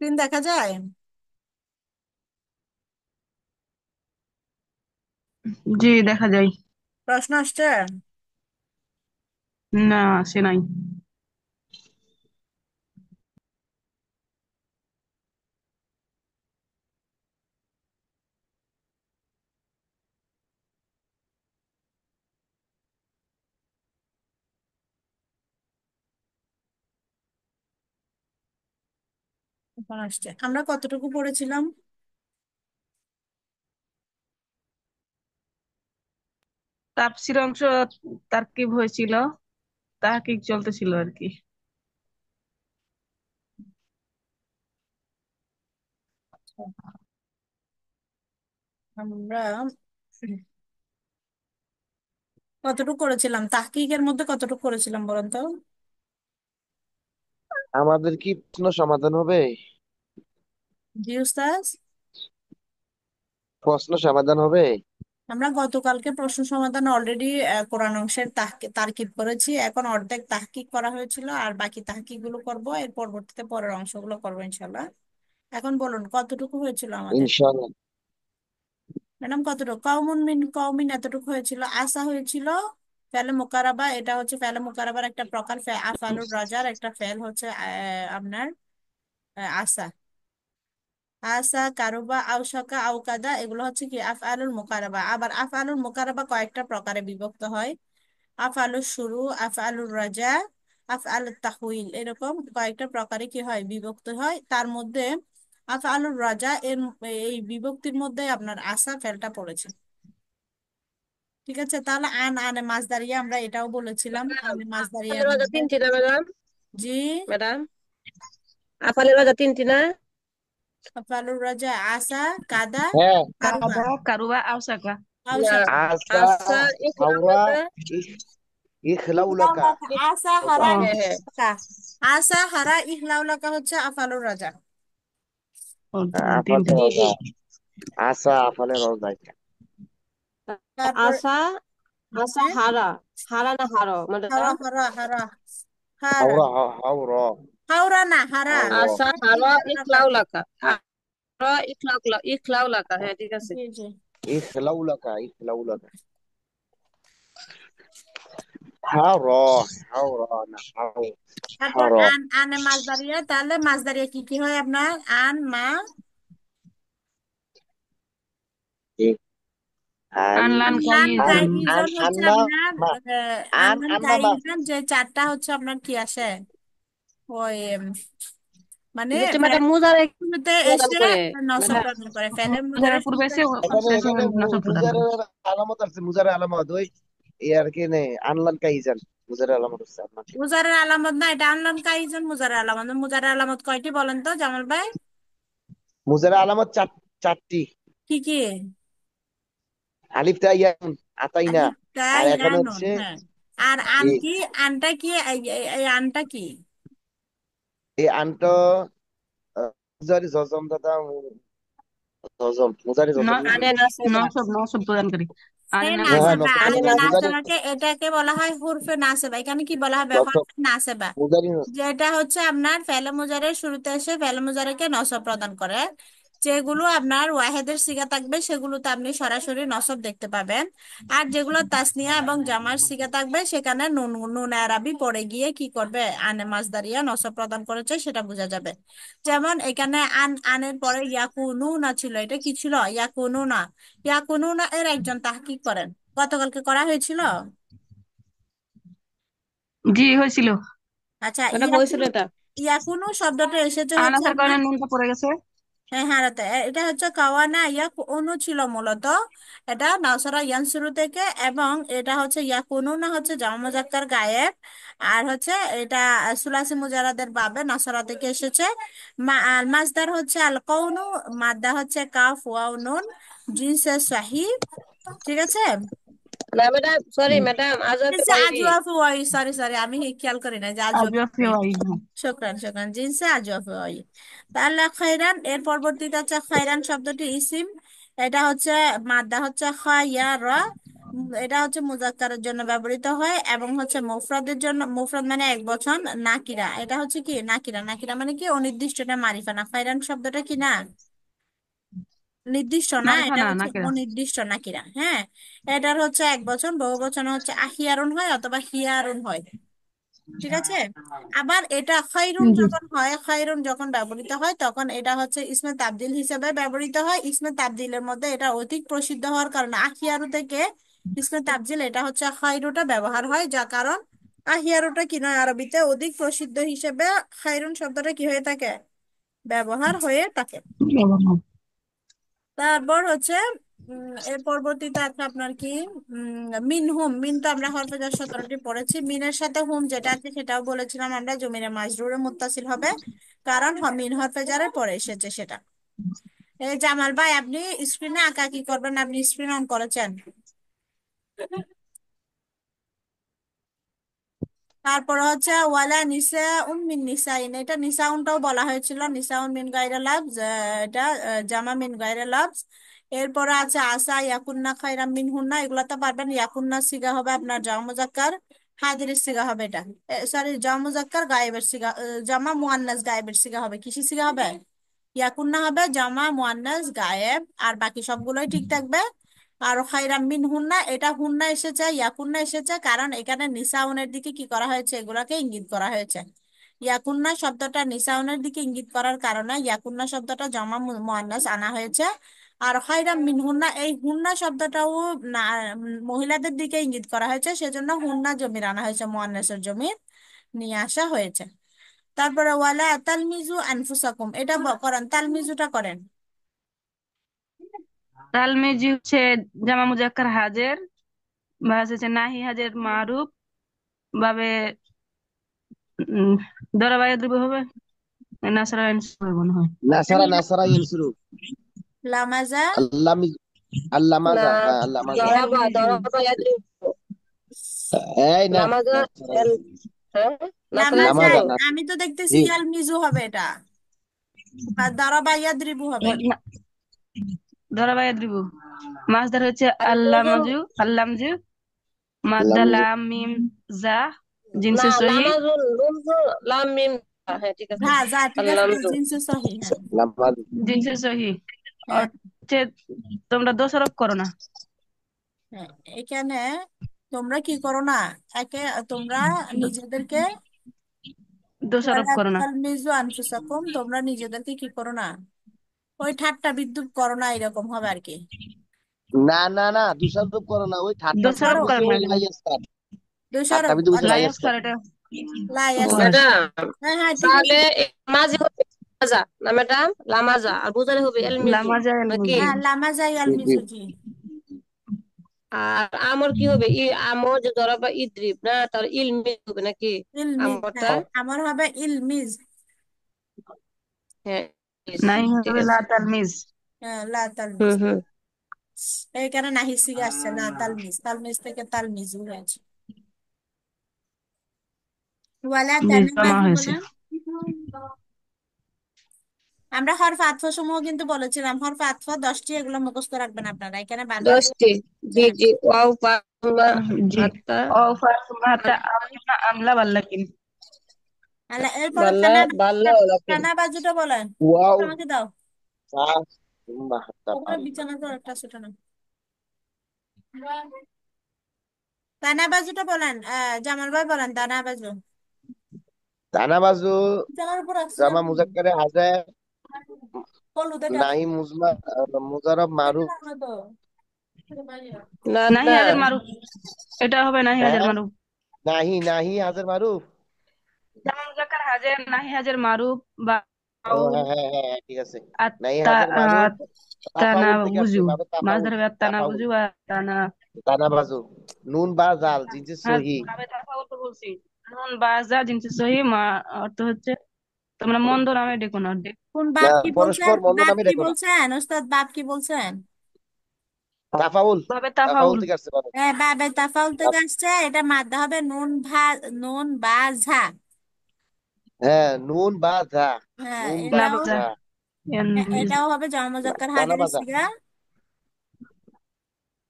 Screen দেখা যায়? জি, দেখা যায়। প্রশ্ন আসছে? না, আসে নাই। এখন আসছে। আমরা কতটুকু পড়েছিলাম? তাফসীর অংশ তারকিব হয়েছিল, তাহকিক চলতেছিল আর কি। আমরা কতটুকু করেছিলাম, তাহকিকের মধ্যে কতটুকু করেছিলাম বলেন তো? আমাদের কি প্রশ্ন সমাধান হবে? জি উস্তাজ। প্রশ্ন সমাধান হবে। আমরা গতকালকে প্রশ্ন সমাধান অলরেডি কোরআন অংশের তারকিব করেছি। এখন অর্ধেক তাহকিক করা হয়েছিল, আর বাকি তাহকিক গুলো করবো, এর পরবর্তীতে পরের অংশগুলো করবো ইনশাল্লাহ। এখন বলুন কতটুকু হয়েছিল আমাদের? ইনশাআল্লাহ। ম্যাডাম কতটুকু? কওমুন মিন কওমিন এতটুকু হয়েছিল। আসা হয়েছিল ফেলে মুকারাবা, এটা হচ্ছে ফেলে মুকারাবার একটা প্রকার। আফআলুর রাজার একটা ফেল হচ্ছে আপনার আসা। আসা, কারুবা, আউসাকা, আউকাদা, এগুলো হচ্ছে কি আফআলুল মুকারাবা। আবার আফআলুল মুকারাবা কয়েকটা প্রকারে বিভক্ত হয়। আফআলুর শুরু, আফআলুর রাজা, আফআলুত তাহউইল, এরকম কয়েকটা প্রকারে কি হয়, বিভক্ত হয়। তার মধ্যে আফআলুর রাজা এর এই বিভক্তির মধ্যে আপনার আসা ফেলটা পড়েছে। ঠিক আছে, তাহলে আন আনে মাছ দাঁড়িয়ে আমরা এটাও বলেছিলাম, ম্যাডাম, আনে মাছ দাঁড়িয়ে আফালের বাজার তিনটি না ম্যাডাম? জি। ম্যাডাম, আফালের বাজার তিনটি না? আফআলুর রাজা আসা, কাদা, হ্যাঁ। কারুবা, কাদা, কারুবা, আওসাকা। না, আউসাকা। আসা, আসা হাওরা, ইকরাউলাকা। ইখলাউলাকা। আসা ওটা হারা ও, হ্যাঁ হ্যাঁ। ইহলাউলাকা। আসা হারা ইহলাউলাকা হচ্ছে আফআলুর রাজা। ও, তাহলে তিনটা। আফালে জি জি। রোজা। আসা আফালে রোজা। তারপর আসা, আসা হ্যাঁ, হারা, হারা না হারো হারা ম্যাডাম? হারা হারা হারা। হাওরা হাওরা হাওরা না, হারা। হাওরা। আসা হারা ইকলাউলাকা, হারা ইকলাউলাকা, হ্যাঁ ঠিক আছে। জি জি। ইখলাউলাকা ইখলাউলাকা। হাওরা হাওরা না হাও। তারপর হাওরা। আন আনে মাছ দাঁড়িয়ে, তাহলে মাছ দাঁড়িয়ে কি কি হয় আপনার? আন মা, আন আনলান আনলান আন কাইজন। আন কাইজন হচ্ছে আন্না আপনার মা। আন আনলান আন্না মা। কাইজন, যে চারটা হচ্ছে আপনার কি আসে ওই মানে এটা হচ্ছে ম্যাডাম মুজারে শুরুতে সমাধান এসে করে নসব ম্যাডাম। প্রদান করে, ফেলের মুজারে মুজারের পূর্বে শুরুতে। এসে এখানে শেষে এখানে নসব প্রদান করে। মুজারের আলামত আছে, মুজারের আলামত ওই এ আর কি নে আনলান কাইজান। মুজারের আলামত হচ্ছে আনলান। মুজারের আলামত না, এটা আনলান কাইজন মুজারের আলামত। মুজারের আলামত কয়টি বলেন তো জামাল ভাই? মুজারের আলামত চারটি। কি কি? আলিফ তা ইয়া নুন, আতাইনা। আলিফ তা আর ইয়া এখানে নুন, হচ্ছে হ্যাঁ। আর আন এই কি? আনটা কি? এই আনটা কি? এই আনটো মুজারি জজম দাদা। জজম মুজারি না, জজম নাকি? আনে নাসেবা, নসব নসব প্রদানকারী। এ আনে না হ্যাঁ সেবা। হ্যাঁ নাসেবা, নসব আনে আনে নসব নাসেবা। মুজারি। নাসেবাকে এটাকে বলা হয় হুরফে নাসেবা। এখানে কি বলা হয়? ব্যাপার নসব নাসেবা, মুজারি। যেটা হচ্ছে আপনার ফেলে মুজারের শুরুতে এসে ফেলে মুজারেকে নসব প্রদান করে। যেগুলো আপনার ওয়াহেদের সিগা থাকবে সেগুলোতে আপনি সরাসরি নসব দেখতে পাবেন। আর যেগুলো তাসনিয়া এবং জামার সিগা থাকবে সেখানে নুন নুন আরবি পড়ে গিয়ে কি করবে, আনে মাসদারিয়া নসব প্রদান করেছে সেটা বোঝা যাবে। যেমন এখানে আনের পরে ইয়াকুনু না ছিল, এটা কি ছিল? ইয়াকুনু না। ইয়াকুনু না এর একজন তাহকিক করেন, গতকালকে করা হয়েছিল। জি, হয়েছিল। আচ্ছা, ম্যাডাম হয়েছিল ইয়াকুনু, এটা। ইয়াকুনু শব্দটা এসেছে আন হচ্ছে আসার আপনার কারণে নুনটা পড়ে গেছে। হ্যাঁ হ্যাঁ এটা হচ্ছে কাওয়ানা ইয়াকুনু ছিল মূলত। এটা নাসরা ইয়ানসুরু থেকে, এবং এটা হচ্ছে ইয়াকুনু না হচ্ছে জামা মুজাক্কার গায়েব। আর হচ্ছে এটা সুলাসি মুজারাদের বাবে নাসরা থেকে এসেছে। আল মাসদার হচ্ছে আল কৌনু, মাদ্দা হচ্ছে কাফ ওয়াও নুন, জিনসে সাহি। ঠিক আছে। না ম্যাডাম, সরি হুম। ম্যাডাম, আজবে জিনসে বাইরি। আজওয়াফ ওয়াই, সরি সরি, আমি খেয়াল করি না যে আজওয়াফ আবিয়া ওয়াই। ফিওয়াই। শুক্রান শুক্রান, জিনসে আজওয়াফ ওয়াই। তাহলে খাইরান এর পরবর্তীতে হচ্ছে খাইরান শব্দটি ইসিম। এটা হচ্ছে মাদ্দা হচ্ছে খায়রা, এটা হচ্ছে মুজাক্কারের জন্য ব্যবহৃত হয়, এবং হচ্ছে মুফরাদের জন্য, মুফরাদ মানে এক বচন, নাকিরা এটা হচ্ছে কি নাকিরা, নাকিরা মানে কি অনির্দিষ্ট, এটা মারিফা না। খায়রান শব্দটা কি না নির্দিষ্ট না, মারিফা এটা না হচ্ছে নাকিরা। অনির্দিষ্ট নাকিরা। হ্যাঁ, এটার হচ্ছে এক বচন, বহু বচন হচ্ছে আহিয়ারুন হয় অথবা হিয়ারুন হয়। ঠিক আছে। আবার এটা খায়রুন জি। যখন হয়, খায়রুন যখন ব্যবহৃত হয় তখন এটা হচ্ছে ইসমে তাবদিল হিসেবে ব্যবহৃত হয়। ইসমে তাবদিলের মধ্যে এটা অধিক প্রসিদ্ধ হওয়ার কারণে আহিয়ারু থেকে ইসমে তাবদিল এটা হচ্ছে খায়রুটা ব্যবহার হয়, যা কারণ আহিয়ারুটা কি নয় আরবিতে অধিক প্রসিদ্ধ হিসেবে খায়রুন শব্দটা কি হয়ে থাকে, ব্যবহার হয়ে থাকে। তারপর হচ্ছে এর পরবর্তীতে আছে আপনার কি মিন হুম। মিন তো আমরা হরফে জার 17টি পড়েছি। মিনের সাথে হুম যেটা আছে সেটাও বলেছিলাম আমরা জমিরে মাজরুরে মুত্তাসিল হবে, কারণ মিন হরফে জারের পরে এসেছে সেটা। এই জামাল ভাই আপনি স্ক্রিনে আঁকা কি করবেন, আপনি স্ক্রিন অন করেছেন? তারপর হচ্ছে ওয়ালা নিসা মিন নিসাইন, এটা নিসাউনটাও বলা হয়েছিল, নিসাউন মিন গায়রে লাফজ, এটা জামা মিন গায়রে লাফজ। এরপরে আছে আসা ইয়াকুন্না খায়রাম মিন হুন্না, এগুলা তো পারবেন। ইয়াকুন্না সিগা হবে আপনার জামা মুজাক্কার, হাজিরের সিগা হবে এটা, সরি জামা মুজাক্কার গায়েবের সিগা, জামা মুয়ান্নাস গায়েবের সিগা হবে। কিসি সিগা হবে? ইয়াকুন্না হবে জামা মুয়ান্নাস গায়েব, আর বাকি সবগুলোই ঠিক থাকবে। আর খায়রাম মিন হুন্না, এটা হুন্না এসেছে, ইয়াকুন্না এসেছে, কারণ এখানে নিসাউনের দিকে কি করা হয়েছে, এগুলাকে ইঙ্গিত করা হয়েছে। ইয়াকুন্না শব্দটা নিসাউনের দিকে ইঙ্গিত করার কারণে ইয়াকুন্না শব্দটা জামা মুয়ান্নাস আনা হয়েছে। আর খায়রাম মিন হুন্না, এই হুন্না শব্দটাও না মহিলাদের দিকে ইঙ্গিত করা হয়েছে, সেজন্য হুন্না জমির আনা হয়েছে, মুয়ান্নাসের জমির নিয়ে আসা হয়েছে। তারপরে ওয়ালা তালমিজু আনফুসাকুম, এটা করেন, তালমিজুটা করেন। তালমিজি হচ্ছে জামা মুজাক্কার হাজের, বা হচ্ছে নাহি হাজের মারুফ ভাবে উম, দরাবায়ে দ্রুব হবে, নাসরা হবে মনে হয়। নাসারা নাসারা ইয়ানসুরু। লামাজা আল্লাহ না, আল্লামাজা, হ্যাঁ আল্লামাজা। দরাবা ইয়ালমিজু। দরাবা ইয়াদ্রিবু। এই না, লামাজা নাসারা এল, হ্যাঁ, নাসারা লামাজান, লামাজা ইয়াদ্রিবু। নাসারা। আমি তো দেখতেছি জি। ইয়ালমিজু হবে এটা, আর দারাবা ইয়াদ্রিবু হবে। দরাবায়ে দ্রুব। মাসদার হচ্ছে আর নুজুম, আল্লামাজু, আল্লামজু, মাদ্দা লামজু। লাম মিম জা, না জিনসে সহি। লামাজুন নুনজু লাম মিম। হ্যাঁ ঠিক আছে। যা যা ঠিক আছে, আল্লামজু। জিনসে সহি, হ্যাঁ। লামাজু। জিনসে সহি হ্যাঁ, হচ্ছে তোমরা দোষারোপ করো না। হ্যাঁ, এখানে তোমরা কি করো না, একে তোমরা নিজেদেরকে, দোষারোপ ওয়ালা করো না। তালমিজু আনফুসাকুম, তোমরা নিজেদেরকে কি করো না, ওই ঠাট্টা বিদ্রুপ করো না, এরকম হবে আর কি। না না না, দোষারোপ করো না, ওই ঠাট্টা বিদ্রুপ দোষারোপ করো, হচ্ছে করেন না ওই এখানে। লাইয়াস্তার। ঠাট্টা দোষারোপ, বিদ্রুপ হচ্ছে আচ্ছা, লাইফ লাইয়াস্তার। স্যার এটা। ও লাইয়াস। আচ্ছা। ম্যাডাম, হ্যাঁ হ্যাঁ ঠিক তাহলে আছে। মাঝে হবে লামাজা না ম্যাডাম, লামাজা, আর বোঝালে হবে এলমিজু লামাজা নাকি? এলমিজু। হ্যাঁ লামাজা জি জি। ইয়ালমিজু, জি। আর আমর কি হবে? ই আমর যে দরাবা ইদ্রিব না, তার ইলমি হবে নাকি ইলমিজ, আমরটা? হ্যাঁ আমার হবে ইলমিজ। হ্যাঁ, ইস, নাই ঠিক হবে লা আছে। তালমিজ। হ্যাঁ লা তালমিজ, হুম হুম। এইখানে নাহি সিগা আসছে, লা তালমিজ, তালমিজ থেকে তালমিজু হয়েছে। ওয়ালা জি জমা তানাবাজু হয়েছে। বলেন। আমরা হরফ আতফ সমূহ কিন্তু বলেছিলাম, হরফ আতফ 10টি, এগুলো মুখস্থ রাখবেন আপনারা, এখানে বারবার 10টি। জি হ্যাঁ। জি, ওয়াও পামা জি। হাত্তা ও ফারমাতা আমনা আমলা বাল্লাকিন। এরপরে বাল্লা বাল্লা ওলাকিন। তানাবাজুটা বলেন। ওয়াও আমাকে দাও, সা সুম্মা হাত্তা ওখানে আল্লাহ। বিছানা তো একটা ছোট না। তানাবাজুটা বলেন, জামাল ভাই বলেন তানাবাজু। তানাবাজু বিছানার উপর রাখছিলাম জামা কি? মুজাক্কারে হাজার, হলুদ এটা, নাহি মুজাররব এটা মারুফ। রাখো তো। না নাহি না, হাজার মারুফ, এটা হবে নাহি হাজার হ্যাঁ, মারুফ। নাহি নাহি হাজার মারুফ। জামা মুজাক্কার হাজার, নাহি হাজার মারুফ, বা ও আউল হ্যাঁ হ্যাঁ হ্যাঁ হ্যাঁ, ঠিক আছে। নাহি আত্তা হাজার মারুফ। তানা তাফাউল থেকে আসছে, বুঝু। বাবে মাছ তাফাউল ধরবে আত্তানা তাফাউল। বুঝু আর তানা। তানাবাজু নুন বা জাল জিনসে হ্যাঁ, সহি। ভাবে তাফাউল তো বলছি। নুন বাজা জিনসে সহি অর্থ হচ্ছে তোমরা মন্দ নামে ডেকো না। কোন না, বাপ কি বলছেন, পরস্পর মন্দ বাপ নামে কি রেখো না। বলছেন ওস্তাদ, বাপ কি বলছেন? তাফাউল। ভাবে তাফাউল তাফাউল। থেকে আসছে বাবে। হ্যাঁ বাবে তাফাউল থেকে আসছে, এটা মাদ্দা হবে নুন বা ঝা। হ্যাঁ, নুন বা ঝা। হ্যাঁ নুন বা না এটাও, বাজা। ঝা। এটাও হবে জামা মুজাক্কার হাজির তানাবাজা। সিগা।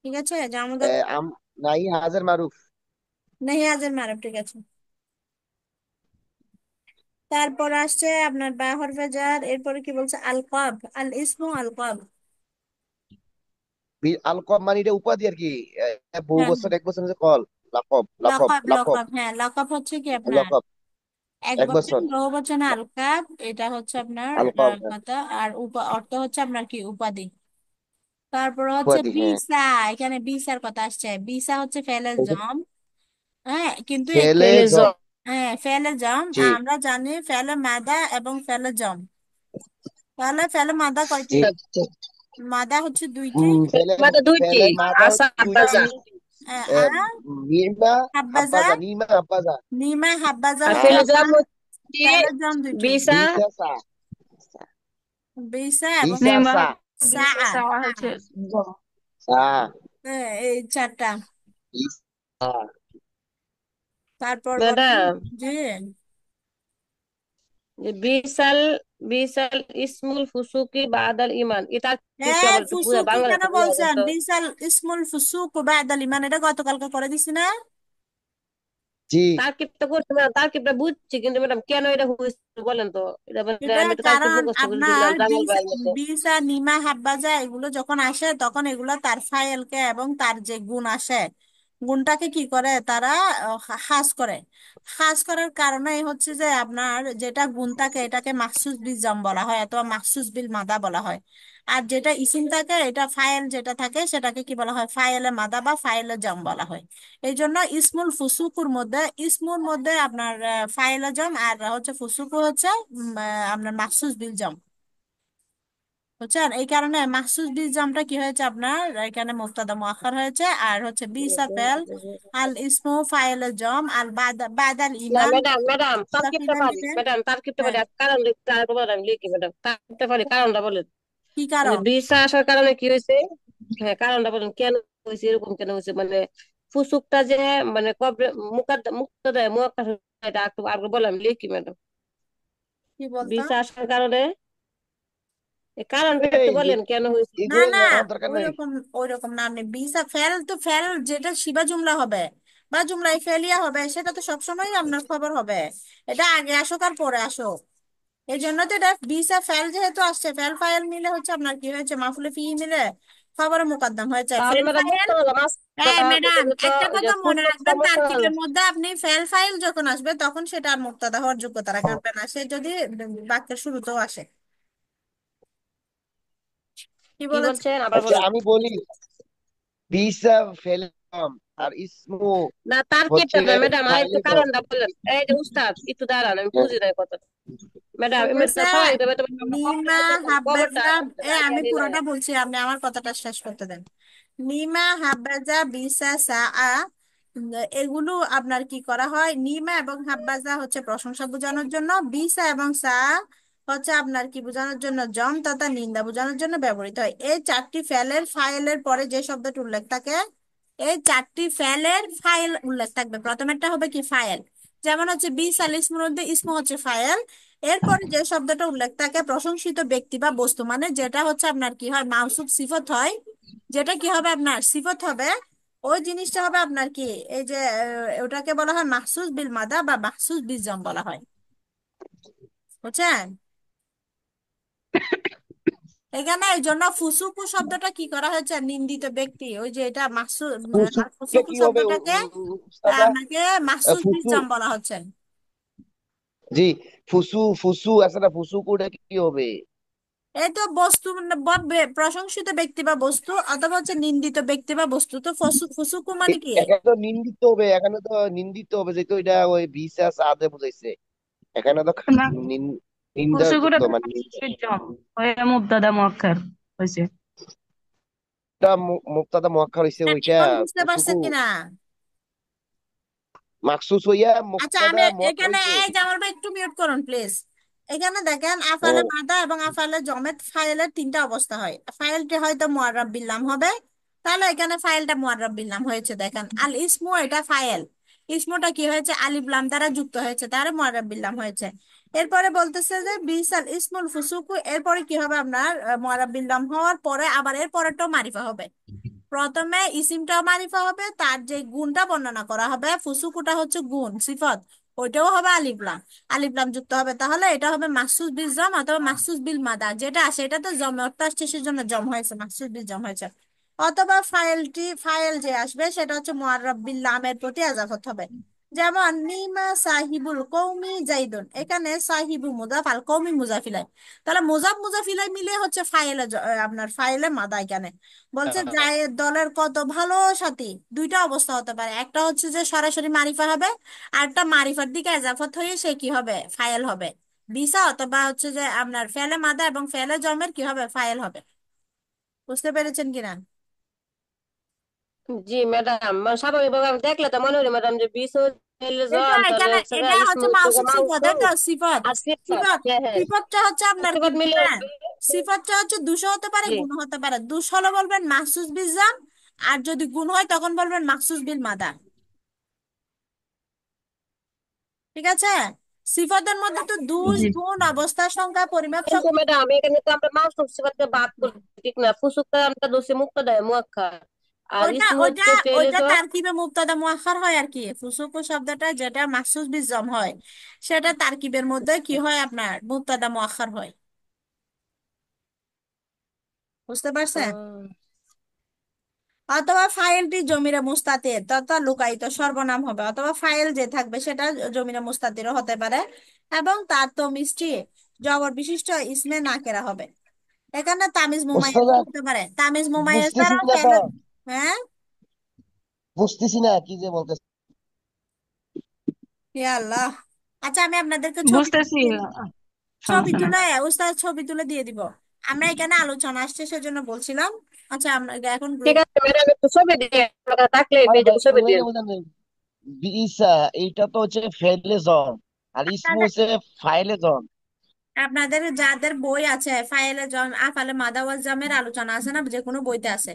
ঠিক আছে, জামা মুজাক্কার নাই হাজার মারুফ। নেহি আজের মারুফ, ঠিক আছে। তারপর আসছে আপনার বা হরফে জার, এরপরে কি বলছে, আলকাব, আল ইসমু আলকাব। আলকব মানে এটা উপাধি আর কি। বহু হ্যাঁ বছর এক বছর হচ্ছে কল। লাকব লাকব লকব, লাকব। লকব, হ্যাঁ লকব হচ্ছে কি আপনার লকব এক এক বচন, বছর। বহু বচন আলকাব, এটা হচ্ছে আপনার আলকব কথা। আর অর্থ হচ্ছে আপনার কি, উপাধি। তারপর হচ্ছে উপাধি, হ্যাঁ। বিসা, এখানে বিসার কথা আসছে। বিসা হচ্ছে ফেলের জম। হ্যাঁ কিন্তু ফেলে ফেলে জব। জম। হ্যাঁ ফেলে জম। জি আমরা জানি ফেলে মাদা এবং ফেলে জম। তাহলে ফেলে মাদা কয়টি? জি। মাদা হচ্ছে দুইটি। ফেলে মানে দুইটি, ফেলে মাদা আসা হচ্ছে দুইটি। আব্বাজা। আহ, আর নিমা হাব্বাজা, হাব্বাজা, নিমা হাব্বাজা। নিমা হাব্বাজা আর হচ্ছে আর ফেলে জম আপনার হচ্ছে ফেলে জম দুইটি, বিসা। বিসা সা। বিসা এবং বিসা নিমা সা। সা। চাওয়া হচ্ছে জম। সা। এই চারটা। বিসা। তারপর বলেন। ম্যাডাম, জি। যে বিসাল, বিসাল ইসমুল ফুসুকি বাদাল ইমান, এটা কিছু হ্যাঁ আমার একটু বুঝা, ফুসুকি বাংলা কেন একটু বুঝাবেন বলছেন? তো। বিসাল ইসমুল ফুসুক বাদাল ইমান, এটা গতকালকে করে দিছি না? জি তারকিবটা করছি ম্যাডাম, তারকিবটা বুঝছি, কিন্তু ম্যাডাম কেন এটা হয়েছে বলেন তো। এটা মানে এটা আমি তো কালকে কারণ মুখস্থ করে আপনার দিলাম জামাল বিসা, ভাইয়ের মতো। বিসা নিমা হাব্বাজা এগুলো যখন আসে তখন এগুলো তার ফাইলকে এবং তার যে গুণ আসে, গুণটাকে কি করে তারা হ্রাস করে। হ্রাস করার কারণে হচ্ছে যে আপনার যেটা গুণ থাকে এটাকে মাখসুস বিল জাম বলা হয় অথবা মাখসুস বিল মাদা বলা হয়। আর যেটা ইসিম থাকে, এটা ফাইল যেটা থাকে সেটাকে কি বলা হয়, ফাইলে মাদা বা ফাইলে জাম বলা হয়। এই জন্য ইসমুল ফুসুকুর মধ্যে, ইসমুর মধ্যে আপনার ফাইলে জাম, আর হচ্ছে ফুসুকু হচ্ছে আপনার মাখসুস বিল জাম। বুঝছেন? এই কারণে মাখসুস বিল জামটা কি হয়েছে আপনার এখানে মুবতাদা মুআক্খার হয়েছে। আর হচ্ছে বিসা ফেল, আল ইসমু ফাইলে জাম, আল বাদাল না ইমান ম্যাডাম, ম্যাডাম তারকিবটা মুস্তাফিদান পারি দিবেন। ম্যাডাম, তারকিবটা হ্যাঁ পারি, আর কারণ লিখতে আর বলেন, আমি লিখি ম্যাডাম, তারকিবটা পারি, কারণটা বলেন। কি মানে কারণ? ভিসা আসার কারণে কি হয়েছে, হ্যাঁ কারণটা বলেন, কেন হয়েছে, এরকম কেন হয়েছে, মানে ফুসুকটা যে, মানে কবে মুক্তাদা মুআক্কার হয়েছে, এটা একটু আর বলেন, আমি লিখি ম্যাডাম। কি বলতো? ভিসা আসার কারণে, এই কারণটা একটু এই বলেন কেন হয়েছে। না এগুলো না, জানার দরকার নাই। ওই রকম না। আপনি বিসা ফেল তো ফেল যেটা শিবা জুমলা হবে বা জুমলাই ফেলিয়া হবে সেটা তো সবসময় আপনার খবর হবে। এটা আগে আসুক আর পরে আসুক। এই জন্য তো এটা বিসা ফেল যেহেতু আসছে, ফেল ফাইল মিলে হচ্ছে আপনার কি হয়েছে, মাফুলে ফি মিলে খবরে মুকদ্দম হয়েছে তাহলে ফেল ম্যাডাম ফাইল। মুক্তাদা মাস, হ্যাঁ ম্যাডাম, এটা তো একটা ওই যে কথা মনে ফুসুকটা রাখবেন, মুক্তাদা। তারকিবের মধ্যে আপনি ফেল ফাইল যখন আসবে তখন সেটা আর মুক্তাদা হওয়ার যোগ্যতা রাখবে না, সে যদি বাক্যের শুরুতেও আসে। কি কি বলেছে? বলছেন আবার আচ্ছা বলেন। আমি বলি, বিসা ফেলে জম আর ইসমু না তার হচ্ছে কেটে না ম্যাডাম, আর একটু ফাইলে জম। কারণটা বললেন। এই যে উস্তাদ একটু দাঁড়ান, আমি হ্যাঁ। বুঝি নাই কথা। ম্যাডাম বলতেছে ম্যাডাম স্বাভাবিক ভাবে তো নিমা খবরটা হাব্বাজা। আগে আমি আনি নাই। পুরোটা বলছি, আপনি আমার কথাটা শেষ করতে দেন। নিমা হাব্বাজা বিসা সা এগুলো আপনার কি করা হয়, নিমা এবং হাব্বাজা হচ্ছে প্রশংসা বোঝানোর জন্য, বিসা এবং সা হচ্ছে আপনার কি বোঝানোর জন্য, জম তথা নিন্দা বোঝানোর জন্য ব্যবহৃত হয়। এই চারটি ফেলের ফাইলের পরে যে শব্দটি উল্লেখ থাকে, এই চারটি ফেলের ফাইল উল্লেখ থাকবে। প্রথমেরটা হবে কি, ফাইল। যেমন হচ্ছে বিস আল ইসমুর মধ্যে ইসমু হচ্ছে ফাইল। এরপরে যে শব্দটা উল্লেখ থাকে প্রশংসিত ব্যক্তি বা বস্তু, মানে যেটা হচ্ছে আপনার কি হয়, মাউসুফ সিফত হয়, যেটা কি হবে আপনার সিফত হবে, ওই জিনিসটা হবে আপনার কি, এই যে ওটাকে বলা হয় মাহসুস বিল মাদা বা মাহসুস বিল জম বলা হয়। বুঝছেন? এখানে এই জন্য ফুসুকু শব্দটা কি করা হয়েছে, নিন্দিত ব্যক্তি, ওই যে এটা মাহসুস, ফুসুকে ফুসুকু কি হবে শব্দটাকে উস্তাদা? আপনাকে মাহসুস বিল ফুসু। জম বলা হচ্ছে। জি। ফুসু ফুসু আছে না, ফুসু কোটা কি হবে? এই তো বস্তু মানে প্রশংসিত ব্যক্তি বা বস্তু, অথবা হচ্ছে নিন্দিত ব্যক্তি বা বস্তু। তো ফুসুকু মানে কি? এখানে তো নিন্দিত হবে, এখানে তো নিন্দিত হবে, যেহেতু এটা ওই বিসা সাদে বুঝাইছে। এখানে তো না, নিন্দাযুক্ত কুসুগুলো মানে জম হয়ে মুবতাদা মুআক্খার হয়েছে। এটা মুক্তাদা মুআক্খার হইছে ওইটা। এখন বুঝতে ফুসুকু পারছেন কিনা? মাকসুস হইয়া আচ্ছা মুক্তাদা আমি মুআক্খার এখানে, হইছে। এই জামাল ভাই একটু মিউট করুন প্লিজ। এখানে দেখেন আফালে হ্যাঁ। মাদা এবং আফালে জমেদ ফাইলের তিনটা অবস্থা হয়। ফাইলটি হয়তো মুআররাব বিল নাম হবে, তাহলে এখানে ফাইলটা মুআররাব বিল নাম হয়েছে। দেখেন আল ইসমু, এটা ফাইল, ইসমুটা কি হয়েছে, আলিফ লাম দ্বারা যুক্ত হয়েছে, তার মুআররাব বিল নাম হয়েছে। এরপরে বলতেছে যে বিসাল ইসমুল ফুসুকু, এরপরে কি হবে আপনার মুআররাব বিল নাম হওয়ার পরে আবার এর পরেরটাও মারিফা হবে। প্রথমে ইসিমটাও মারিফা হবে, তার যে গুণটা বর্ণনা করা হবে, ফুসুক ওটা হচ্ছে গুণ সিফত, ওইটাও হবে আলিফলাম। আলিফলাম যুক্ত হবে, তাহলে এটা হবে মাখসুস বিল জম অথবা মাখসুস বিল মাদা, যেটা আসে এটা তো জমে অর্থ আসছে সেজন্য জম হয়েছে, মাখসুস বিল জম হয়েছে। অথবা ফাইল যে আসবে সেটা হচ্ছে মুআররাব বিল লামের প্রতি এজাফত হবে। যেমন নিমা সাহিবুল কৌমি জাইদুন, এখানে সাহিবু মুজাফ আল কৌমি মুজাফিলাই, তাহলে মুজাফ মুজাফিলাই মিলে হচ্ছে আপনার ফাইলে মাদা এখানে। বলছে জায়েদ দলের কত ভালো সাথী। দুইটা অবস্থা হতে পারে, একটা হচ্ছে যে সরাসরি মারিফা হবে, আর একটা মারিফার দিকে এজাফত হয়ে সে কি হবে, ফাইল হবে বিসা, অথবা হচ্ছে যে আপনার ফেলে মাদা এবং ফেলে জমের কি হবে, ফাইল হবে। বুঝতে পেরেছেন কিনা? জি ম্যাডাম, স্বাভাবিকভাবে আমি দেখলে তো মনে হলো ম্যাডাম যে বিষ এটা জন, তাহলে এখানে হচ্ছে এটা হচ্ছে ইসমুল মাউসুফ সিফত, মাউসুম এটা সিফত। আর সিফাত। সিফত হ্যাঁ হ্যাঁ, সিফতটা হচ্ছে আপনার কি সিফাত মিলে বলবেন, সিফতটা হচ্ছে দুশো হতে পারে, জি। গুণ হতে পারে। দুশ হলে বলবেন মাহসুস বিল জাম, আর যদি গুণ হয় তখন বলবেন মাখসুস বিল মাদা। ঠিক আছে? সিফাতের মধ্যে তো দুষ, জি। গুণ, অবস্থা, সংখ্যা, পরিমাপ সব। কিন্তু ম্যাডাম এখানে তো আমরা মাউসুম সিফাতকে বাদ করছি, ঠিক না? ফুসুকটা আমরা দোষী মুক্তাদা মুআক্কার, আর ওইটা ইসমু ওইটা হচ্ছে ফেলে ওইটা জন। তারকিবে মুবতাদা মুআখার হয় আর কি। ফুসুক শব্দটা যেটা মাখসুস বিল জাম হয়, সেটা তারকিবের মধ্যে কি হয়, আপনার মুবতাদা মুআখার হয়। বুঝতে পারছেন? হুম। অথবা ফাইলটি জমিরে মুস্তাতির তথা লুকায়িত সর্বনাম হবে, অথবা ফাইল যে থাকবে সেটা জমিরে মুস্তাতিরও হতে পারে, এবং তার তো মিষ্টি জবর বিশিষ্ট ইসমে নাকেরা হবে। এখানে তামিজ মুমাইয়াজ ওস্তাদ হতে পারে, তামিজ মুমাইয়াজ বুঝতেছি দ্বারা না তো, ফেলে। হ্যাঁ, বুঝতেছি না কি যে বলতেছি। ইয়া আল্লাহ। আচ্ছা, আমি আপনাদেরকে ছবি বুঝতেছি, ছবি সমস্যা নাই। তুলে উস্তাদ ছবি তুলে দিয়ে দিব। আমরা এখানে আলোচনা আসছে সেজন্য বলছিলাম। আচ্ছা, আমরা এখন ঠিক গ্রুপ। আছে ম্যাডাম, একটু ছবি দিয়ে থাকলে আরে পেয়ে ভাই যাবো, ছবি ওইভাবে দিয়ে। বোঝান নাই। বিসা এইটা তো হচ্ছে ফেলে জন, আর ইসমু হচ্ছে ফাইলে জন। আপনাদের যাদের বই আছে ফাইলে আফালে মাদাওয়াজ জামের আলোচনা আছে না, যে কোনো বইতে আছে,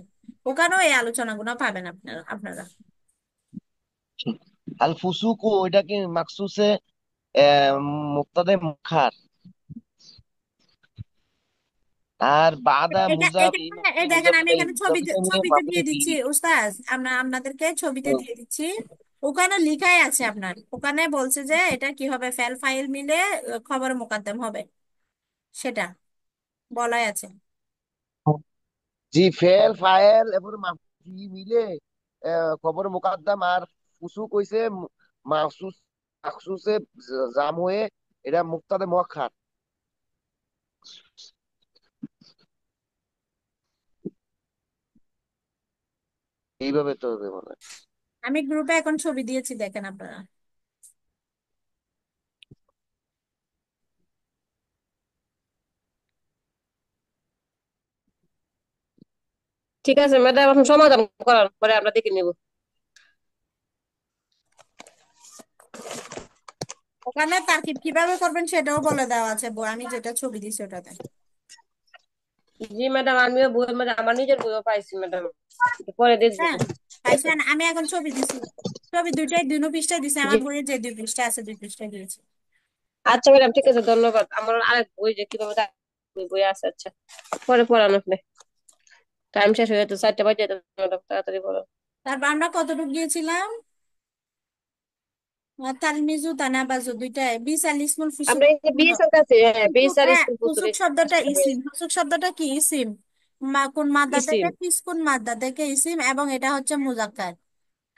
ওখানেও এই আলোচনাগুলো পাবেন আপনারা। আল ফুসুকু ওইটা কি মাকসুসে মুক্তাদে মুখার, আর বাদা এটা মুজাফ এটা এই দেখেন, মুজাফ আমি ইলাই এখানে মুজাফির নিয়ে ছবিতে দিয়ে মাফুলে দিচ্ছি বিহি। উস্তাদ, আমরা আপনাদেরকে ছবিতে দিয়ে দিচ্ছি। ওখানে লিখাই আছে আপনার, ওখানে বলছে যে এটা কি হবে, ফেল ফাইল মিলে খবর মোকদ্দম হবে, সেটা বলাই আছে। জি ফেল ফাইল এবং মাফুলি মিলে খবর মুকাদ্দাম, আর ফুসুক হইছে মাহসুস মাখসুসে জাম হয়ে এটা মুক্তাদে মুআক্ষার। এইভাবে তো হবে মনে হয়। আমি গ্রুপে এখন ছবি দিয়েছি, দেখেন আপনারা। ঠিক আছে ম্যাডাম, এখন সমাধান করার পরে আমরা দেখে নিব। ওখানে তারকিব কিভাবে করবেন সেটাও বলে দেওয়া আছে বই, আমি যেটা ছবি দিছি ওটাতে। জি ম্যাডাম, আমিও বই মানে আমার নিজের বইও পাইছি ম্যাডাম, পরে দিয়ে হ্যাঁ, দেবো। পাইছেন? আমি এখন ছবি দিছি, ছবি দুইটাই দুই পৃষ্ঠায় দিছি, জি। আমার বইয়ে যে দুই পৃষ্ঠা আছে দুই পৃষ্ঠায় দিয়েছি। আচ্ছা ম্যাডাম, ঠিক আছে, ধন্যবাদ। আমার আরেক বই যে কিভাবে বই আছে, আচ্ছা পরে পড়ানো হবে। টাইম শেষ হয়ে যেত, 4টা বাজে যেত ম্যাডাম, তাড়াতাড়ি পড়ো। তারপর আমরা কতটুকু গিয়েছিলাম? তালমিজু তানাবাজু দুইটাই বিসাল ইসমুল ফুসুক। আমরা এই যে বিশ এর কাছে, হ্যাঁ বিশ ফুসুক, আর হ্যাঁ, স্কুল পুতুল ফুসুক শব্দটা ইসিম, ফুসুক শব্দটা কি ইসিম, কোন মাদ্দা থেকে, ইসিম কোন মাদ্দা থেকে ইসিম, এবং এটা হচ্ছে মুজাক্কার।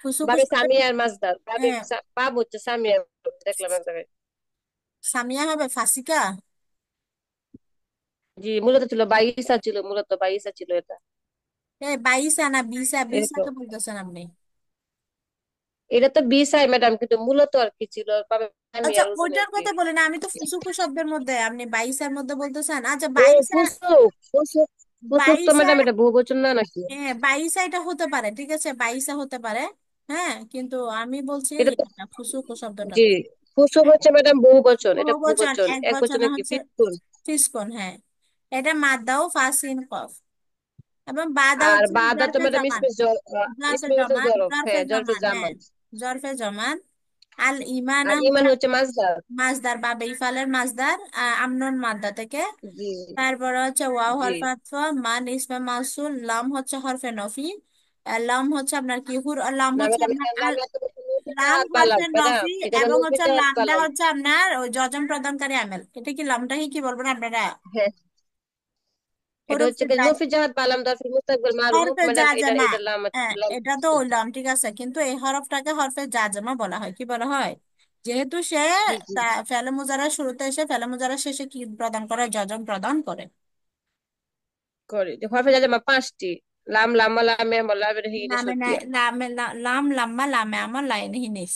ফুসুক বাবে শব্দটা, সামিয়ার মাসদার, বাবে হ্যাঁ, বাব হচ্ছে সামিয়ার, দেখলাম এক জায়গায়। সামিয়া হবে ফাসিকা। জি, মূলত ছিল বাইশা, ছিল মূলত বাইশা ছিল এটা। বাইসা না বিসা, এরকম, বিসাকে বলতেছেন আপনি? এটা তো বিশাই ম্যাডাম, কিন্তু মূলত আর কি ছিল বাবে আচ্ছা, সামিয়ার ওজনে ওইটার আর কি। কথা বলি না, আমি তো ফুসুকু শব্দের মধ্যে, আপনি বাইসার মধ্যে বলতেছেন। আচ্ছা, ও বাইসা, ফুসুক, ফুসুক, ফুসুক তো বাইসা, ম্যাডাম এটা বহুবচন না নাকি? হ্যাঁ বাইসা এটা হতে পারে, ঠিক আছে, বাইসা হতে পারে। হ্যাঁ, কিন্তু আমি বলছি এটা তো, এটা ফুসুকু শব্দটা। জি, ফুসুক হচ্ছে ম্যাডাম বহুবচন, এটা বহু বচন, বহুবচন, এক এক বচনে বচনে কি হচ্ছে ফিফতুন। ফিসকন, হ্যাঁ। এটা মাদ্দাও ফাসিন কফ, এবং বাদা আর হচ্ছে বাদা তো জরফে ম্যাডাম জমান, ইসমে জরফে ইসমে হচ্ছে জমান, জরফ, জরফে হ্যাঁ জরফে জমান, হ্যাঁ, জামান। জরফে জমান। আল ইমানা আর ইমান হচ্ছে মাজদার। মাজদার বা বেইফালের মাজদার, আমনুন মাদ্দা থেকে। জি তারপর হচ্ছে ওয়াও জি হরফে আতফ, মান ইসমে মাসুল, লাম হচ্ছে হরফে নফি, লাম হচ্ছে আপনার কি লাম না হচ্ছে ম্যাডাম, আপনার এখানে আমি এত বছর লাম মুফিজাহাত বালাম হরফে ম্যাডাম, নফি এখানে এবং হচ্ছে মুফিজাহাত লামটা বালাম। হচ্ছে আপনার ওই যজম প্রদানকারী আমেল। এটা কি লামটাকে কি বলবেন আপনারা? হ্যাঁ, এটা হচ্ছে হরফে কি মুফিজাহাত বালাম দরফি মুস্তাকবিল মারুফ হরফে ম্যাডাম, এটা জাজেমা। এটা লাম হ্যাঁ, লাম এটা তো ওইলাম, ঠিক আছে, কিন্তু এই হরফটাকে হরফে জাজেমা বলা হয়। কি বলা হয়? যেহেতু সে জি জি ফেলে মুজারার শুরুতে এসে ফেলে মুজারার শেষে কি প্রদান করে? যজম প্রদান করে। করে যে হরফে জাজেমা পাঁচটি, লাম লাম্মা লামে লামের হিনে লামে সব নাই দিয়া। লামে লাম লাম্মা লামে আমার লাইন হিনিস।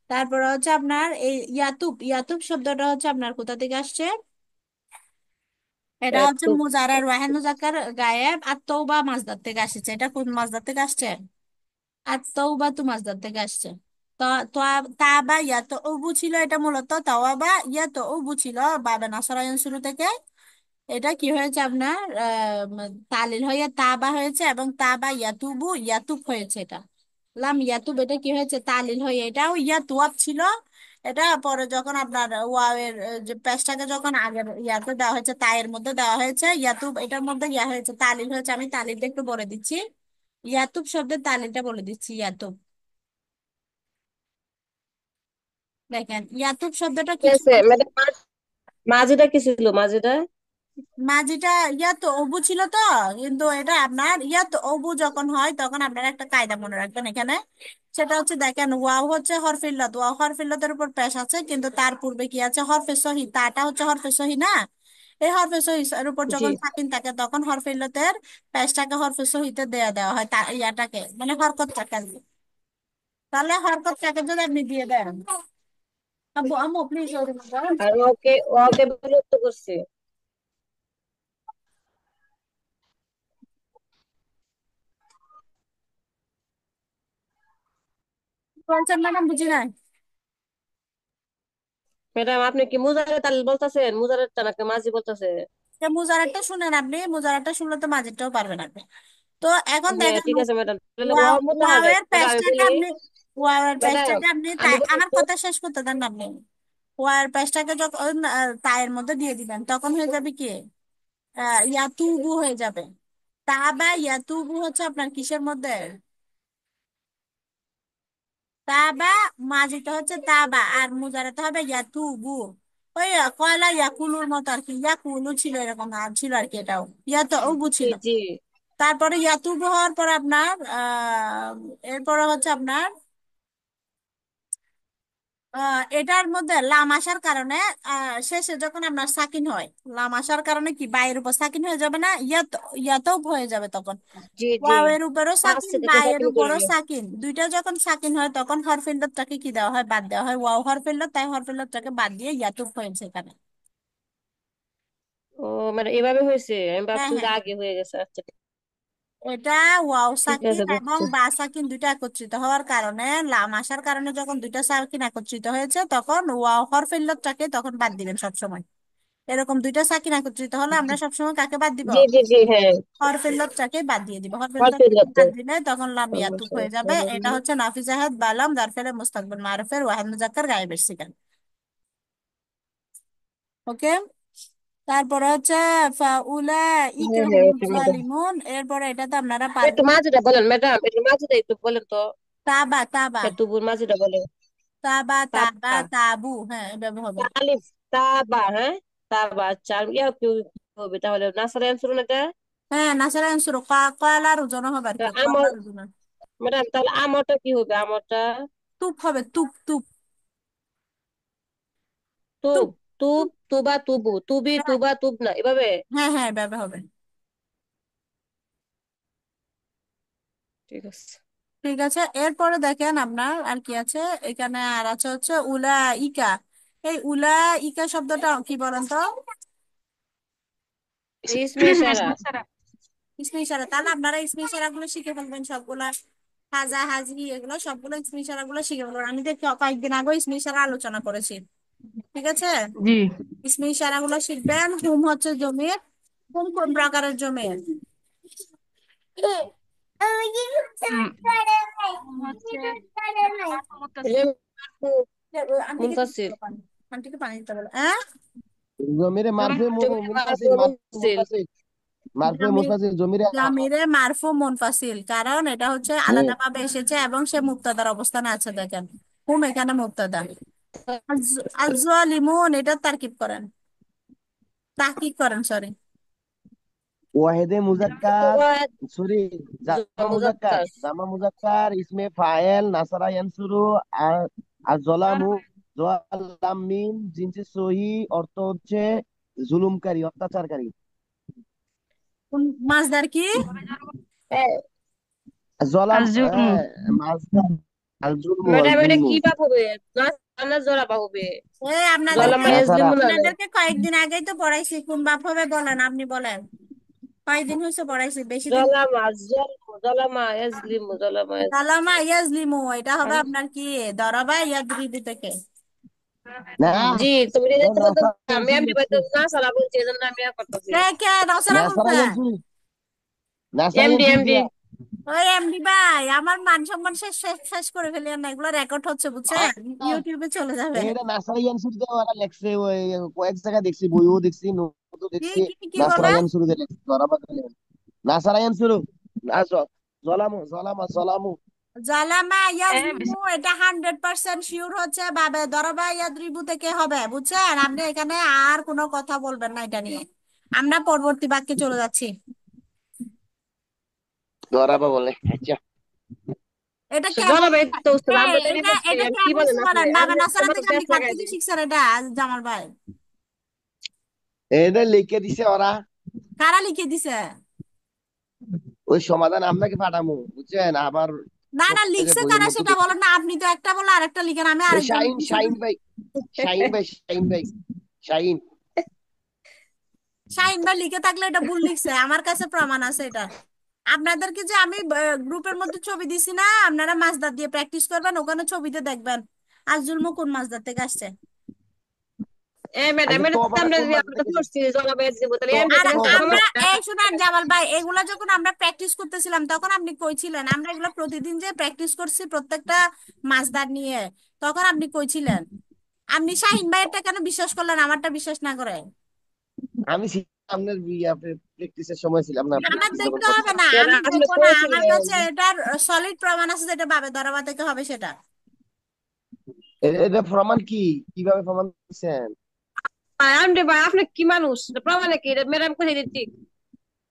তারপরে হচ্ছে আপনার এই ইয়াতুব। ইয়াতুব শব্দটা হচ্ছে আপনার কোথা থেকে আসছে? এটা হচ্ছে এত মুজারার ওয়াহেদ মুজাক্কার গায়েব আর তৌবা মাজদার থেকে আসছে। এটা কোন মাজদার থেকে আসছে? আর তৌবা তু মাজদার থেকে আসছে। তো তো তাবা ইয়া তো উবু ছিল, এটা মূলত তাওয়াবা ইয়া তো উবু ছিল বাবে নাসরায়ন শুরু থেকে। এটা কি হয়েছে আপনার তালিল হয়ে তাবা হয়েছে, এবং তাবা ইয়াতুবু ইয়াতুব হয়েছে। এটা লাম ইয়াতুব, এটা কি হয়েছে? তালিল হয়ে এটাও ইয়াতুয়াব ছিল। এটা পরে যখন আপনার ওয়াওয়ের যে পেশটাকে যখন আগের ইয়াতে দেওয়া হয়েছে, তায়ের মধ্যে দেওয়া হয়েছে ইয়াতুব, এটার মধ্যে ইয়া হয়েছে, তালিল হয়েছে। আমি তালিলটা একটু বলে দিচ্ছি। ইয়াতুব শব্দের তালিলটা বলে দিচ্ছি। ইয়াতুব, দেখেন ইয়াতুব শব্দটা কিছু আছে ম্যাডাম। মাঝিটা কি ছিল মাঝিটা? মাঝিটা ইয়া তো অবু ছিল তো, কিন্তু এটা আপনার ইয়া তো অবু যখন হয় তখন আপনার একটা কায়দা মনে রাখবেন এখানে। সেটা হচ্ছে দেখেন ওয়াও হচ্ছে হরফিল্লত, ওয়াও হরফিল্লতের উপর পেশ আছে, কিন্তু তার পূর্বে কি আছে? হরফে সহি। তাটা হচ্ছে হরফে সহি না? এই হরফে সহি এর উপর জি। যখন সাকিন থাকে তখন হরফিল্লতের পেশটাকে হরফে সহিতে দেয়া দেওয়া হয়, তা ইয়াটাকে মানে হরকতটাকে আর কি। তাহলে হরকতটাকে যদি আপনি দিয়ে দেন, আব্বু আম্মু প্লিজ আর ওকে ওকে বিরক্ত করছে। বলছেন ম্যাডাম, বুঝি নাই। ম্যাডাম আপনি কি মুজারে তাল বলতেছেন? মুজারের টানাকে মাঝি বলতেছে? মুজারাটা শুনেন, আপনি মুজারাটা শুনলে তো মাজেরটাও পারবেন আপনি। তো এখন হ্যাঁ দেখেন ঠিক আছে ম্যাডাম, তাহলে ওয়াও ওয়াও মুতাহাররেক ওয়াওয়ের ম্যাডাম আমি পেজটাকে বলি। আপনি ওয়াওয়ের ম্যাডাম পেজটাকে আপনি আমি তাই বলি আমার কথা শেষ করতে দেন না আপনি। ওয়াওয়ের পেজটাকে যখন তায়ের মধ্যে দিয়ে দিবেন তখন হয়ে যাবে কি? ইয়াতুবু হয়ে যাবে। তা বা ইয়াতুবু হচ্ছে আপনার কিসের মধ্যে? তাবা। মাজিতে হচ্ছে তাবা, আর মুজারাতে হবে ইয়াতুবু। ওই কয়লা ইয়াকুলুর মতো আর কি, ইয়াকুলু ছিল এরকম আর ছিল আর কি, এটাও ইয়াতো উবু জি ছিল। জি তারপরে ইয়াতুবু হওয়ার পর আপনার এরপরে হচ্ছে আপনার এটার মধ্যে লাম আসার কারণে শেষে যখন আপনার সাকিন হয়, লাম আসার কারণে কি বায়ের উপর সাকিন হয়ে যাবে না? ইয়াতো হয়ে যাবে তখন। জি জি। ওয়াও এর উপরও পাঁচ সাকিন, থেকে বায়ের সাকিন উপরও করবে। সাকিন, দুইটা যখন সাকিন হয় তখন হরফিল্লতটাকে কি দেওয়া হয়? বাদ দেওয়া হয়। ওয়াও হরফিল্লত, তাই হরফিল্লতটাকে বাদ দিয়ে ইয়াতুব হয়েছে এখানে। ও মানে এভাবে হয়েছে, আমি হ্যাঁ ভাবছি যে হ্যাঁ, আগে হয়ে গেছে। আচ্ছা এটা ওয়াও ঠিক সাকিন আছে এবং বুঝছি। বা সাকিন দুইটা একত্রিত হওয়ার কারণে, লাম আসার কারণে যখন দুইটা সাকিন একত্রিত হয়েছে তখন ওয়াও হরফিল্লতটাকে তখন বাদ দিবেন সবসময়। এরকম দুইটা সাকিন একত্রিত হলে আমরা সবসময় কাকে বাদ দিব? জি জি জি হ্যাঁ। হরফিল্লতটাকে বাদ দিয়ে দিব। হরফিল্লতটাকে হরফিল্লাতে বাদ দিলে তখন লাম ইয়াতুব হয়ে যাবে। এটা হচ্ছে নাফিজাহাত বালাম দারফেলে মুস্তাকবিল মারুফের ওয়াহিদ মুজাক্কার গায়েবের সিগান। ওকে। তারপরে হচ্ছে ফাউলাইকা হ্যাঁ হ্যাঁ হুমুজ ওকে ম্যাডাম। জালিমুন। এরপরে এটাতে আপনারা একটু পারবেন। মাঝিটা বলেন ম্যাডাম, একটু মাঝিটা একটু বলেন তো। তাবা তাবা এতুবুর মাঝিটা বলেন। তাবা তাবা তাবা তাবু, হ্যাঁ এভাবে হবে। আলিফ তাবা, হ্যাঁ তাবা। আচ্ছা আর ইয়া কি হবে তাহলে? নাসার অ্যান্সার এটা? হ্যাঁ নাসারা আনসুর কালার ওজন হবে আর তা কি, আমর, কালার ওজন। ম্যাডাম তাহলে আমরটা কি হবে? আমরটা তুপ হবে, তুপ তুপ তুপ তুব, তুব তুপ। তুবা তুবু, তুবি হ্যাঁ তুবা তুব না এভাবে? হ্যাঁ হ্যাঁ, এভাবে হবে। ঠিক আছে। ঠিক আছে, এরপরে দেখেন আপনার আর কি আছে এখানে। আর আছে হচ্ছে উলা ইকা। এই উলা ইকা শব্দটা কি বলেন তো? ইসমে ইশারা। ইসমে ইশারা। তাহলে আপনারা ইসমে ইশারা গুলো শিখে ফেলবেন সবগুলা। হাজা হাজি এগুলো সবগুলো ইসমে ইশারা গুলো শিখে ফেলবেন। আমি দেখি কয়েকদিন আগে ইসমে ইশারা আলোচনা করেছি। ঠিক আছে, জি। ইসমে ইশারা গুলো শিখবেন। হুম হচ্ছে জমির। হুম কোন প্রকারের জমির? উম, হচ্ছে মারফু এই যে মুত্তাসিল। আন্টিকে মুনফাসিল। আন্টিকে পানি দিতে বলো, হ্যাঁ। জমিরে জমির মারফে জমির মারফু মুনতাসিল, মুনফাসিল। মুনতাসিল। মারফুয়ে জামির মুনফাসিল জমিরে খাবার। জামিরে মারফু মুনফাসিল, কারণ এটা হচ্ছে হুম। আলাদা ভাবে এসেছে এবং সে মুক্তাদার অবস্থানে আছে। দেখেন হুম এখানে মুক্তাদা। আজ-জালিমুন এটা তারকিব করেন, তাহকিক করেন, সরি। ওয়াহেদে মুজাক্কার, ওয়াহেদ সরি, জামা মুজাক্কার, মুজাক্কার। জামা মুজাক্কার ইসমে ফাইল নাসারা ইয়ানসুরু, আর আর জলামু, জলাম মিম জিনসি সহি, অর্থ হচ্ছে জুলুমকারী, অত্যাচারকারী। মাজদার কি? জলাম, আজজুলমু। হ্যাঁ, মাজদা, আল জুলমু, আল ম্যাডাম এটা জুলমু। কি বাপ হবে? না, না জোড়া বা হবে। আপনাদেরকে জলামা নাসারা, ইয়াজলিমু না না। আপনাদেরকে কয়েকদিন আগেই তো পড়াইছি, কোন বাপ হবে বলেন, আপনি বলেন। কয়েকদিন হয়েছে পড়াইছি, বেশি দিন। জলামা জলমু, জলামা ইয়াজলিমু, জলামা সালামা ইয়াজলিমু। ইয়াজলিমু এটা হবে আপনার কি, দরাবা ইয়াদরিবু থেকে। না, জি, তুমি ও যেতে বলতে নাসারা আমি ইয়ানসুরু এমনি লিখছে, বলতে না সারা বলছি, এজন্য আমি করতেছি। কে কে নসরা নাসারা বলছে? ইয়ানসুরু, নাসারা এমডি ইয়ানসুরু এমডি। দিয়া। ওই এমডি ভাই, আমার মান সম্মান শেষ শেষ শেষ করে ফেলিয়েন না, এগুলো রেকর্ড হচ্ছে বুঝছেন, ইউটিউবে চলে যাবে। এটা নাসারা ইয়ানসুরু দিয়ে ওরা লেখছে, ওই কয়েক জায়গায় দেখছি, বইও দেখছি, নোটও কি দেখছি। কি কি নাসারা বলে? ইয়ানসুরু দিয়ে লেখছে, ধরা নাসারা ইয়ানসুরু, জলামু, জলামা, জলামু। জালামা বেশি। ইয়াজলিমু এটা 100% শিওর হচ্ছে বাবে দরাবা ইয়াদরিবু থেকে হবে বুঝছেন। আপনি এখানে আর কোনো কথা বলবেন না এটা নিয়ে। আমরা পরবর্তী বাক্যে চলে যাচ্ছি। ধরাবা বলে, আচ্ছা। এটা কেমন? জনাব এই তো উস্তাদ, আমরা তো এটাই এটা পড়ছি। এটা আর কি কেমন বলেন আপনি? বলেন, বাবে আমরা নাসারা আমাদের থেকে আপনি ব্যাস কার লাগাই থেকে দিই। শিখছেন এটা? জামাল ভাই, এটা লিখে দিছে ওরা, কারা লিখে দিছে? ওই সমাধান আপনাকে পাঠামু, বুঝছেন, আবার না না, প্রত্যেকে লিখছে বইয়ের কারা মধ্যে সেটা দেখছি। বলেন না, আপনি তো একটা বলে আরেকটা লিখেন, আমি ওই আরেকজন শাহিন, শাহিন ভাই, শাহিন ভাই, শাহিন ভাই, শাহিন। শাহিন ভাই লিখে থাকলে এটা ভুল লিখছে, আমার কাছে প্রমাণ আছে এটা। আপনাদেরকে যে আমি গ্রুপের মধ্যে ছবি দিছি না, আপনারা মাছদার দিয়ে প্র্যাকটিস করবেন, ওখানে ছবিতে দেখবেন আজুল কোন মাছদার থেকে আসছে। এ ম্যাডাম, আচ্ছা, এটা তো তো বাটা আমরা কোন মাস আমরা তো থেকে? পড়ছি জনাব ইয়াজলিমু, তাহলে তো এমডি আর থেকে তো আসছে তো আমরা, সমস্যা। এই শুনেন জামাল ভাই, এগুলা যখন আমরা প্র্যাকটিস করতেছিলাম তখন আপনি কইছিলেন আমরা এগুলো প্রতিদিন যে প্র্যাকটিস করছি প্রত্যেকটা মাছদার নিয়ে, তখন আপনি কইছিলেন। আপনি শাহিন ভাইয়েরটা কেন বিশ্বাস করলেন, আমারটা বিশ্বাস না করে? আমি আপনার প্র্যাকটিসের সময় ছিলাম না, আমার প্র্যাকটিস যখন দেখতে হবে না, করছিলাম। আমি আপনি দেখবো না, আমার কইছিলেন। কাছে এটার সলিড প্রমাণ আছে যেটা বাবে দরবা থেকে হবে সেটা। এটা প্রমাণ কি, কিভাবে প্রমাণ দিচ্ছেন? এমডি ভাই, আপনি কি মানুষ? প্রমাণে কি? ম্যাডাম কোথায় দিচ্ছি?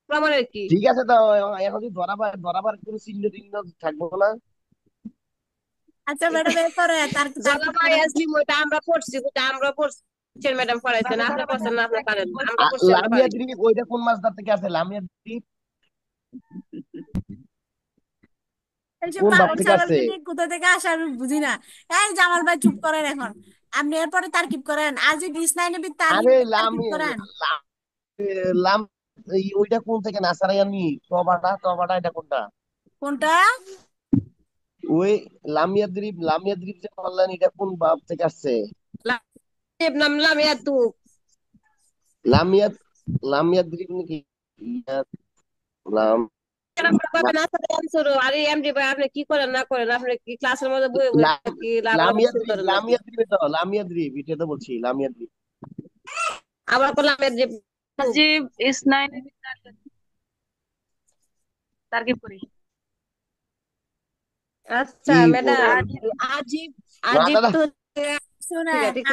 প্রমাণের কি? ঠিক আছে, তো এখন যদি ধরাবার ধরাবার কোনো চিহ্ন টিহ্ন থাকবো না। আচ্ছা ম্যাডাম, এরপরে তার তার কি জনাবা করেন? ইয়াজলিমু এটা আমরা পড়ছি, এটা আমরা পড়ছি। ম্যাডাম পড়াইছেন, আপনি পড়ছেন না, আপনি পারেন, আমরা পড়ছি, আমরা লামিয়া পারি। দ্বীপ ওইটা কোন মাছদার থেকে আছে? লামিয়া দ্বীপ এইসব কোন বাপ পাগল থেকে ছাগল আছে? মিটিং কোথা থেকে আসে আমি বুঝি না। এই জামাল ভাই চুপ করেন এখন। আপনি এরপরে তারকিব করেন, আজিব ইসনাইন নবী আরে তারকিব করেন। লাম ওইটা কোন থেকে? নাসারায়ানি, তবাটা, তবাটা এটা কোনটা? কোনটা? ওই লামিয়া দ্বীপ, লামিয়া দ্বীপ যে বললেন, এটা কোন বাপ থেকে আসছে? নাম লামিয়াতু। লামিয়া, লামিয়া দ্বীপ নাকি? লাম, ম্যাডাম কবে না সাথে আনসার? আরে এমডি ভাই, আপনি কি করেন না করেন? আপনি কি ক্লাসের মধ্যে বই বই কি লাফালাফি লামিয়া শুরু দ্বীপ, করেন নাকি? লামিয়া দ্বীপে তো, লামিয়া দ্বীপ এটা তো বলছি, লামিয়া দ্বীপ। আবার করলাম যে আজিব ইসনাইন তারকিব করি। আচ্ছা কি ম্যাডাম, আজিব। আজিব, না আজিব দাদা, তো ঠিক শুনেন, আছে, ঠিক